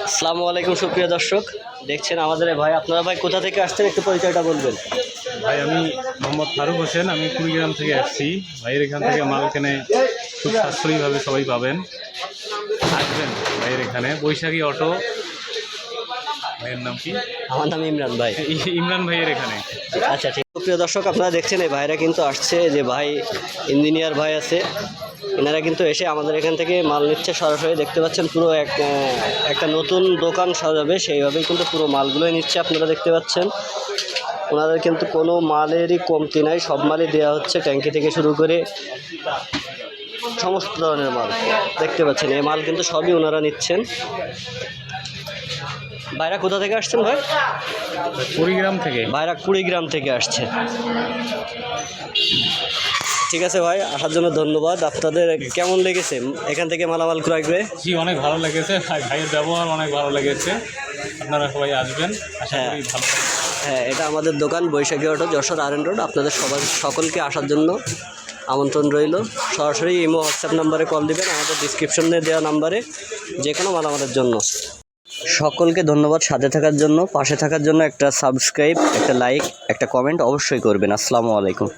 আসসালামু আলাইকুম সুপ্রিয় দর্শক, দেখছেন আমাদের ভাই। আপনারা ভাই কোথা থেকে আসছেন, একটু পরিচয়টা বলবেন। ভাই আমি মোহাম্মদ ফারুক হোসেন, আমি কুড়িগ্রাম থেকে আসছি। ভাইয়ের এখান থেকে মাল কিনে খুব সাশ্রয়ীভাবে সবাই পাবেন, আসবেন ভাইয়ের এখানে। বৈশাখী অটো, ভাইয়ের নাম কি? আমার নাম ইমরান ভাই। ইমরান ভাইয়ের এখানে। আচ্ছা ঠিক। সুপ্রিয় দর্শক, আপনারা দেখছেন এই ভাইরা কিন্তু আসছে, যে ভাই ইঞ্জিনিয়ার ভাই আছে, এনারা কিন্তু এসে আমাদের এখান থেকে মাল নিচ্ছে সরাসরি। দেখতে পাচ্ছেন পুরো একটা নতুন দোকান সাজাবে, সেইভাবেই কিন্তু পুরো মালগুলোই নিচ্ছে। আপনারা দেখতে পাচ্ছেন ওনাদের কিন্তু কোনো মালেরই কমতি নাই, সব মালই দেওয়া হচ্ছে, ট্যাঙ্কি থেকে শুরু করে সমস্ত ধরনের মাল দেখতে পাচ্ছেন। এই মাল কিন্তু সবই ওনারা নিচ্ছেন। ভাইরা কোথা থেকে আসছেন ভাই? কুড়িগ্রাম থেকে। ভাইরা কুড়িগ্রাম থেকে আসছে। ঠিক আছে ভাই, আসার জন্য ধন্যবাদ। আপনাদের কেমন লেগেছে এখান থেকে মালামাল ক্রয় করে? জি, অনেক ভালো লেগেছে, ভাইয়ের ব্যবহার অনেক ভালো লেগেছে। আপনারা সবাই আসবেন, আশা করি ভালো লাগবে। হ্যাঁ, এটা আমাদের দোকান বৈশাখী অটো, যশোর আর রোড। আপনাদের সকলকে আসার জন্য আমন্ত্রণ রইল। সরাসরি ইমো হোয়াটসঅ্যাপ নাম্বারে কল দিবেন, আমাদের ডিসক্রিপশনে দেওয়া নাম্বারে, যে কোনো মালামালের জন্য। সকলকে ধন্যবাদ সাথে থাকার জন্য, পাশে থাকার জন্য। একটা সাবস্ক্রাইব, একটা লাইক, একটা কমেন্ট অবশ্যই করবেন। আসসালামু আলাইকুম।